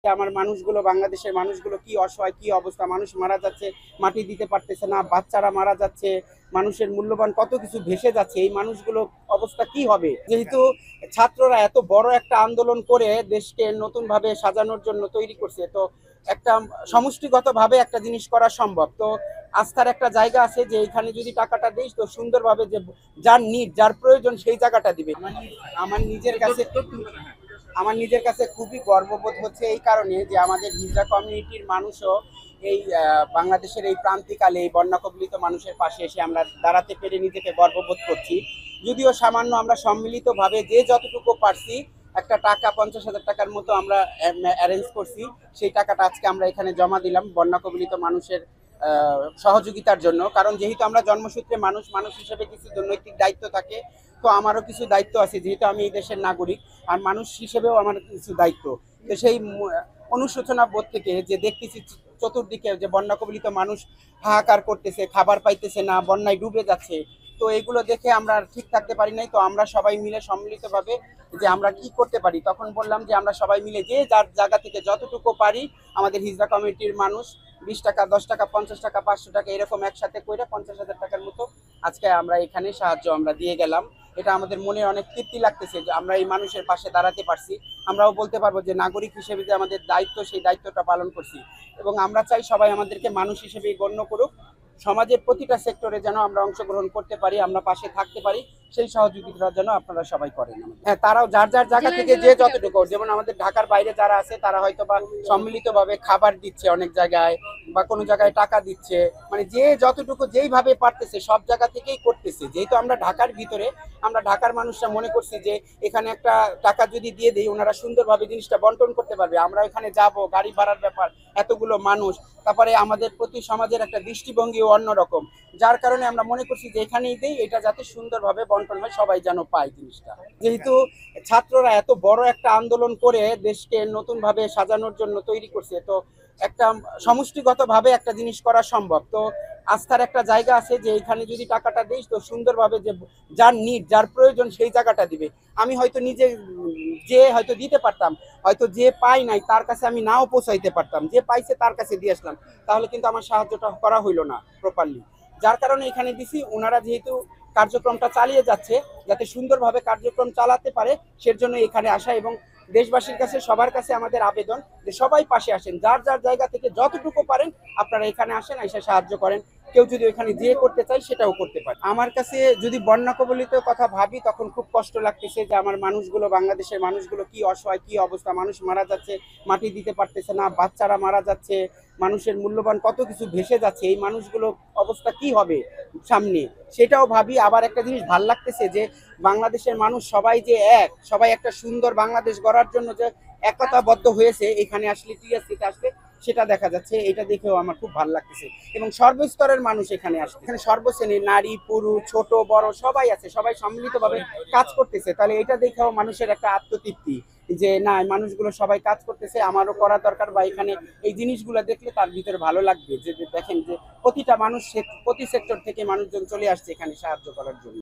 আমার মানুষগুলো, বাংলাদেশের মানুষগুলো কি অসহায়, কি অবস্থা, মানুষ মারা যাচ্ছে, মাটি দিতে পারতেছে না, বাচ্চারা মারা যাচ্ছে, মানুষের মূল্যবান কত কিছু ভেসে যাচ্ছে। এই মানুষগুলো অবস্থা কি হবে? যেহেতু ছাত্ররা এত বড় একটা আন্দোলন করে দেশকে নতুন ভাবে সাজানোর জন্য তৈরি করছে, তো একটা সমষ্টিগতভাবে একটা জিনিস করা সম্ভব। তো আস্থার একটা জায়গা আছে যে এখানে যদি টাকাটা দিই তো সুন্দরভাবে, যে যার নিড, যার প্রয়োজন সেই জায়গাটা দিবে। আমার নিজের কাছে আমার নিজের কাছে খুবই গর্ববোধ হচ্ছে এই কারণে যে আমাদের হিজড়া কমিউনিটির মানুষও এই বাংলাদেশের এই প্রান্তিকালে এই বন্যা কবলিত মানুষের পাশে এসে আমরা দাঁড়াতে পেরে নিজেকে গর্ববোধ করছি। যদিও সামান্য আমরা সম্মিলিতভাবে যে যতটুকু পারছি, একটা টাকা 50,000 টাকার মতো আমরা অ্যারেঞ্জ করছি। সেই টাকাটা আজকে আমরা এখানে জমা দিলাম বন্যা কবলিত মানুষের সহযোগিতার জন্য। কারণ যেহেতু আমরা জন্মসূত্রে মানুষ, মানুষ হিসেবে কিছু নৈতিক দায়িত্ব থাকে। তো আমারও কিছু দায়িত্ব আছে, যেহেতু আমি এই দেশের নাগরিক, আর মানুষ হিসেবেও আমার কিছু দায়িত্ব। তো সেই অনুশোচনা বোধ থেকে যে দেখতেছি চতুর্দিকে যে বন্যা কবলিত মানুষ হাহাকার করতেছে, খাবার পাইতেছে না, বন্যায় ডুবে যাচ্ছে, তো এগুলো দেখে আমরা ঠিক থাকতে পারি নাই। তো আমরা সবাই মিলে সম্মিলিতভাবে যে আমরা কি করতে পারি, তখন বললাম যে আমরা সবাই মিলে যে যার জায়গা থেকে যতটুকু পারি, আমাদের হিজড়া কমিটির মানুষ 20 টাকা, 10 টাকা, 50 টাকা, 500 টাকা এরকম একসাথে করে 50,000 টাকার মতো আজকে আমরা এখানে সাহায্য আমরা দিয়ে গেলাম। এটা আমাদের মনে অনেক তৃপ্তি লাগতেছে যে আমরা এই মানুষের পাশে দাঁড়াতে পারছি। আমরাও বলতে পারবো যে নাগরিক হিসেবে যে আমাদের দায়িত্ব, সেই দায়িত্বটা পালন করছি। এবং আমরা চাই সবাই আমাদেরকে মানুষ হিসেবেই গণ্য করুক, সমাজের প্রতিটা সেক্টরে যেন আমরা অংশগ্রহণ করতে পারি, আমরা পাশে থাকতে পারি, সেই সহযোগিতার জন্য আপনারা সবাই করেন। হ্যাঁ, তারাও যার যার জায়গা থেকে যে যতটুকু, যেমন আমাদের ঢাকার বাইরে যারা আছে তারা হয়তো বা সম্মিলিতভাবে খাবার দিচ্ছে অনেক জায়গায়, বা কোনো জায়গায় টাকা দিচ্ছে, মানে যে যতটুকু যেইভাবে পারতেছে সব জায়গা থেকেই করতেছে। যেহেতু আমরা ঢাকার ভিতরে, আমরা ঢাকার মানুষরা মনে করছি যে এখানে একটা টাকা যদি দিয়ে দিই ওনারা সুন্দরভাবে জিনিসটা বন্টন করতে পারবে। আমরা এখানে যাব, গাড়ি ভাড়ার ব্যাপার, এতগুলো মানুষ, তারপরে আমাদের প্রতি সমাজের একটা দৃষ্টিভঙ্গিও অন্যরকম, যার কারণে আমরা মনে করছি যে এখানেই দেই, এটা যাতে সুন্দরভাবে বন্টন হয়, সবাই যেন পায় জিনিসটা। যেহেতু ছাত্ররা এত বড় একটা আন্দোলন করে দেশকে নতুন ভাবে সাজানোর জন্য তৈরি করছে, তো একটা সমষ্টিগতভাবে একটা জিনিস করা সম্ভব। তো আস্থার একটা জায়গা আছে যে এখানে যদি টাকাটা দিই তো সুন্দরভাবে, যে যার নিড, যার প্রয়োজন সেই জায়গাটা দিবে। আমি হয়তো নিজে যে হয়তো দিতে পারতাম, হয়তো যে পাই নাই তার কাছে আমি নাও পৌঁছাইতে পারতাম, যে পাইছে তার কাছে দিয়ে আসলাম, তাহলে কিন্তু আমার সাহায্যটা করা হইলো না প্রপারলি। যার কারণে এখানে দিছি। ওনারা যেহেতু কার্যক্রমটা চালিয়ে যাচ্ছে, যাতে সুন্দরভাবে কার্যক্রম চালাতে পারে সেজন্য এখানে আসা। এবং দেশবাসীর কাছে, সবার কাছে আমাদের আবেদন যে সবাই পাশে আসেন, যার যার জায়গা থেকে যতটুকু পারেন আপনারা এখানে আসেন, এসে সাহায্য করেন। কেউ যদি ওইখানে যেয়ে করতে চায় সেটাও করতে পারে। আমার কাছে যদি বন্যা কবলিত কথা ভাবি তখন খুব কষ্ট লাগতেছে যে আমার মানুষগুলো, বাংলাদেশের মানুষগুলো কি অসহায়, কি অবস্থা, মানুষ মারা যাচ্ছে, মাটি দিতে পারতেছে না, বাচ্চারা মারা যাচ্ছে, মানুষের মূল্যবান কত কিছু ভেসে যাচ্ছে। এই মানুষগুলো অবস্থা কি হবে সামনে, সেটাও ভাবি। আবার একটা জিনিস ভাল লাগতেছে যে বাংলাদেশের মানুষ সবাই যে এক, সবাই একটা সুন্দর বাংলাদেশ গড়ার জন্য যে একতাবদ্ধ হয়েছে, এখানে আসলে টিএসসিতে আসলে সেটা দেখা যাচ্ছে। এটা দেখেও আমার খুব ভালো লাগতেছে। এবং সর্বস্তরের মানুষ এখানে আসছে, এখানে সর্বশ্রেণীর নারী পুরুষ ছোট বড় সবাই আছে, সবাই সম্মিলিতভাবে কাজ করতেছে। তাহলে এটা দেখেও মানুষের একটা আত্মতৃপ্তি যে না, মানুষগুলো সবাই কাজ করতেছে, আমারও করা দরকার। বা এখানে এই জিনিসগুলো দেখলে তার ভিতরে ভালো লাগবে যে দেখেন যে প্রতিটা মানুষ, প্রতি সেক্টর থেকে মানুষজন চলে আসছে এখানে সাহায্য করার জন্য।